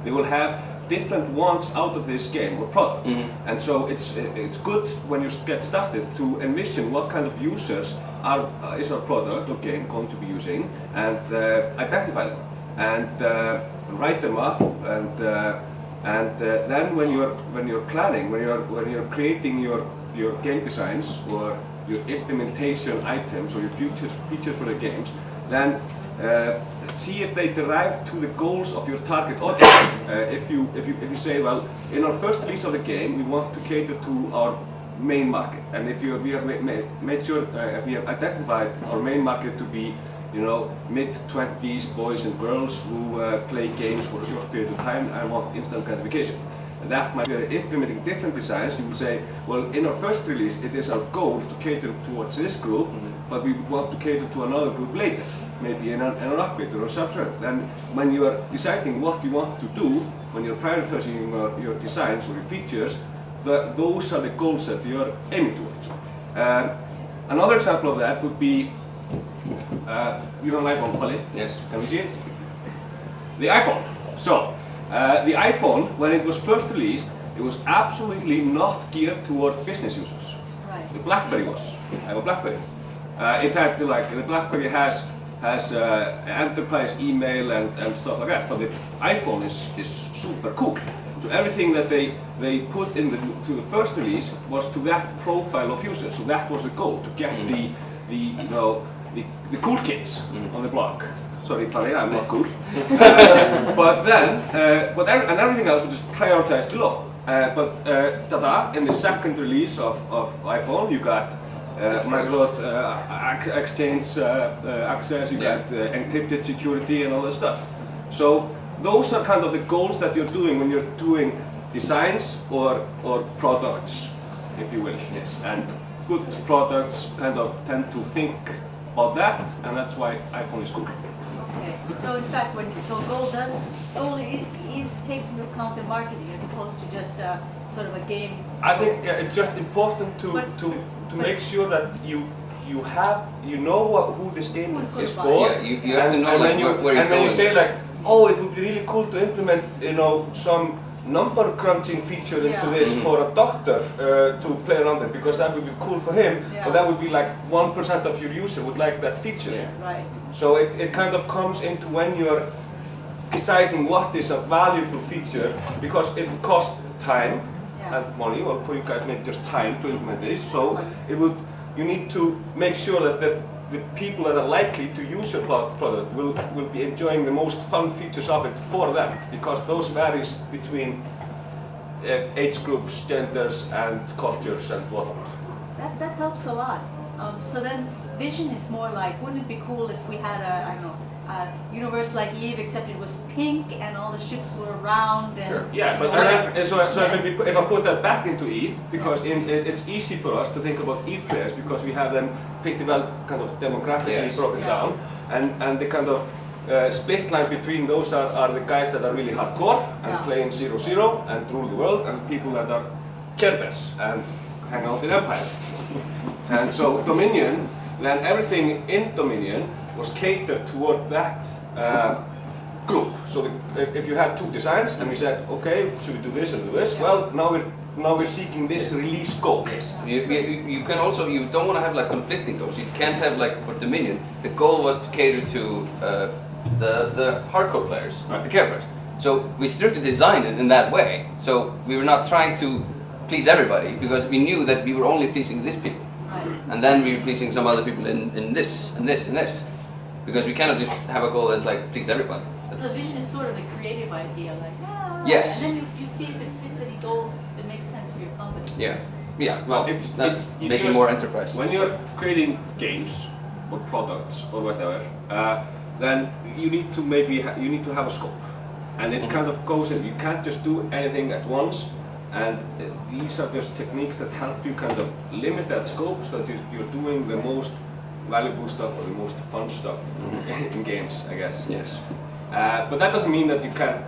they will have different wants out of this game or product. And so it's good when you get started to envision what kind of users is our product or game going to be using, and identify them and write them up, and then when you're planning, when you're creating your game designs or your implementation items or your features for the games, then see if they derive to the goals of your target audience. If you say, well, in our first release of the game, we want to cater to our main market, and we have made sure if we have identified our main market to be, mid-20s boys and girls who play games for a short period of time and want instant gratification. And that might be implementing different designs. You will say, well, in our first release, it is our goal to cater towards this group, but we want to cater to another group later, maybe in an upgrade or a subset. Then when you are deciding what you want to do, when you're prioritizing your designs or your features, those are the goals that you are aiming towards. Another example of that would be, you have an iPhone, Páll? Yes. Can we see it? The iPhone. So, the iPhone, when it was first released, it was absolutely not geared toward business users. Right. The BlackBerry was. I have a BlackBerry. It had the BlackBerry has enterprise email and stuff like that, but the iPhone is super cool. So everything that they put to the first release was to that profile of users. So that was the goal, to get the cool kids on the block. Sorry, Páll, I'm not cool. But then, and everything else was just prioritized below. In the second release of iPhone, you got Microsoft Exchange access, you got encrypted security and all that stuff. So those are kind of the goals that you're doing when you're doing designs or products, if you will. Yes. And good products kind of tend to think about that, and that's why iPhone is cool. Okay. So in fact, goal takes into account the marketing as opposed to just sort of a game. I think it's just important to make sure that you know who this game is for. Yeah, you have to know where you're going. And when you say like, oh, it would be really cool to implement, some number crunching feature into this for a doctor to play around with, because that would be cool for him, but that would be like 1% of your user would like that feature. Yeah. Right. So it kind of comes into when you're deciding what is a valuable feature, because it costs time and money, or for you guys maybe just time to implement this. So you need to make sure that the people that are likely to use your product will be enjoying the most fun features of it for them, because those varies between age groups, genders, and cultures and whatnot. That helps a lot. So then vision is more like, wouldn't it be cool if we had a universe like Eve, except it was pink and all the ships were round? And, sure. Yeah, but maybe if I put that back into Eve, because it's easy for us to think about Eve players, because we have them pretty well kind of demographically broken down, and the kind of split line between those are the guys that are really hardcore and playing 0-0 and rule the world, and people that are Care Bears and hang out in Empire. And so Dominion, then everything in Dominion was catered toward that group. So if you had two designs and we said, okay, should we do this and do this? Well, now we're seeking this release goal. Yes. You can also, you don't want to have like conflicting goals. You can't have like for Dominion, the goal was to cater to the hardcore players, the Care Bears. So we strictly designed it in that way. So we were not trying to please everybody, because we knew that we were only pleasing these people. Right. And then we were pleasing some other people in this and this and this. Because we cannot just have a goal that's like please everybody. So vision is sort of a creative idea, like yes. And then you see if it fits any goals that make sense for your company. Yeah. Well, that's making more enterprise. When you're creating games or products or whatever, then you need to have a scope, and it kind of goes in. You can't just do anything at once, and these are just techniques that help you kind of limit that scope, so that you're doing the most valuable stuff or the most fun stuff in games, I guess. Yes. But that doesn't mean that you can't,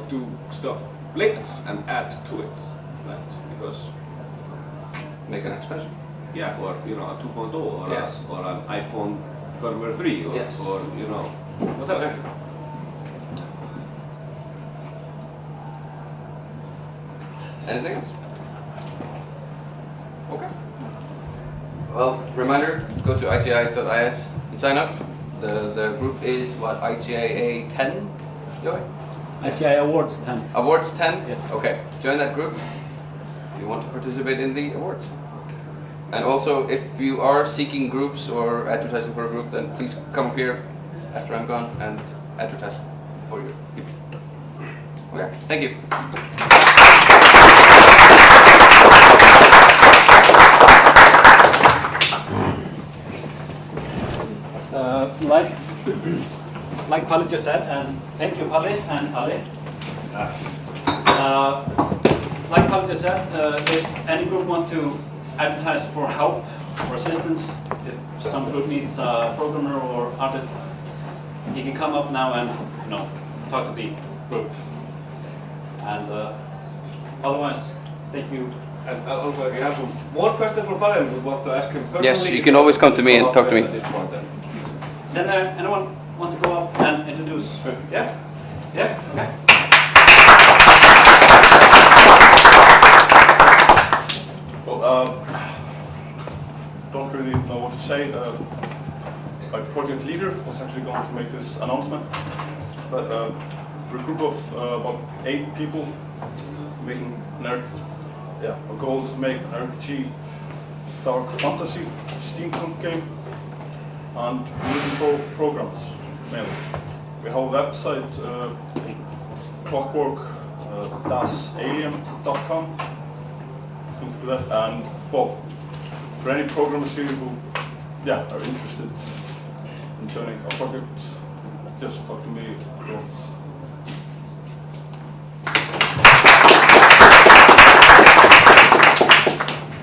do stuff later and add to it, right? Because make an expansion. Yeah, or a 2.0 or yes. Or an iPhone firmware 3 or yes. or whatever. Anything else? Okay. Well, reminder, go to IGI.is and sign up. The group is what, IGIA 10? IGI Awards 10. Awards 10? Yes. Okay, join that group if you want to participate in the awards. And also, if you are seeking groups or advertising for a group, then please come up here after I'm gone and advertise for your people. Okay, thank you. Like Páll just said, and thank you Páll and Ali. Like Páll just said, if any group wants to advertise for help or assistance, if some group needs a programmer or artist, you can come up now and talk to the group. And otherwise, thank you. And also, if you have some more questions for Páll and would want to ask him personally, Yes, you can always come to me and talk to me. Is there anyone want to go up and introduce? Yeah? Yeah? Okay. Well, don't really know what to say. My project leader was actually going to make this announcement, but we're a group of about 8 people making an our goal is to make an RPG, dark fantasy, steampunk game, and looking for programs mainly. We have a website, clockwork-alien.com. And well, for any programmers here who are interested in joining our project, just talk to me about.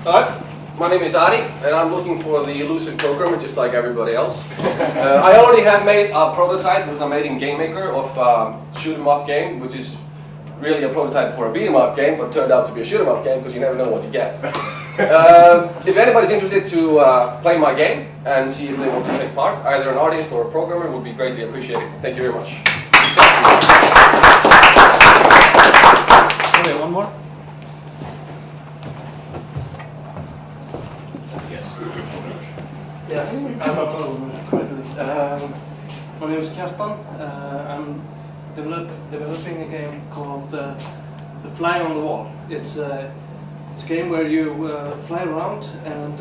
Hi, my name is Ari, and I'm looking for the elusive programmer just like everybody else. I already have made a prototype which I made in Game Maker of a shoot 'em up game, which is really a prototype for a beat 'em up game, but turned out to be a shoot 'em up game because you never know what you get. If anybody's interested to play my game and see if they want to take part, either an artist or a programmer would be greatly appreciated. Thank you very much. Okay, one more. Yes, I have a problem. My name is Kjartan. I'm developing a game called The Fly on the Wall. It's a game where you fly around and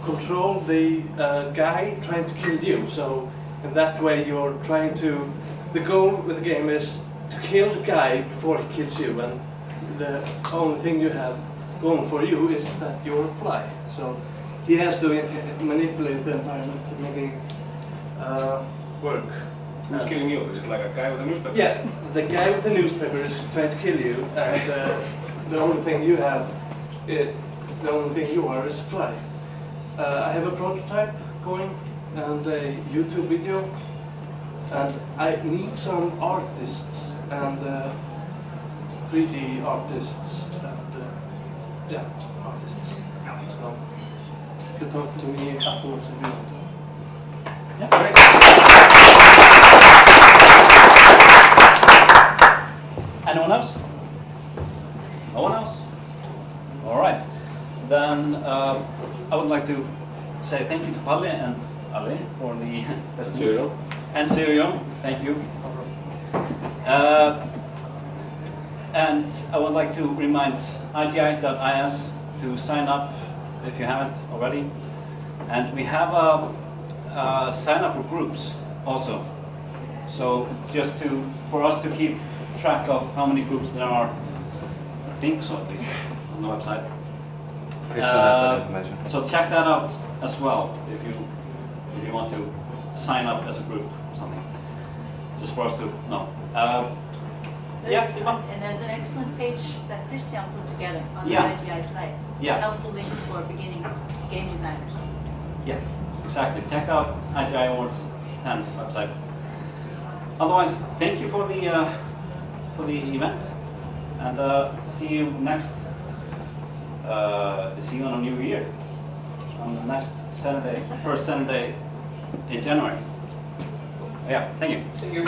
control the guy trying to kill you. So in that way you're trying to, the goal with the game is to kill the guy before he kills you, and the only thing you have going for you is that you're a fly. So he has to manipulate the environment to make it work. Who's killing you? Is it like a guy with a newspaper? Yeah, the guy with the newspaper is trying to kill you, and the only thing you have, the only thing you are is a fly. I have a prototype going and a YouTube video, and I need some artists and 3D artists and artists. So, you can talk to me afterwards if you want. Yeah, great. Anyone else? No one else? All right. Then I would like to say thank you to Páll and Ali for the presentation. And Sigurjón, thank you. And I would like to remind IGI.is to sign up if you haven't already. And we have a sign up for groups also. So just for us to keep track of how many groups there are, I think so at least, on the website. So check that out as well if you want to sign up as a group or something. Just for us to know. And there's an excellent page that Christian put together on the IGI site. Yeah. Helpful links for beginning game designers. Yeah, exactly. Check out IGI Awards 10 website. Otherwise, thank you for the event, and see you next. See you on a new year, on the next Saturday, first Saturday in January. Yeah, thank you. Thank you.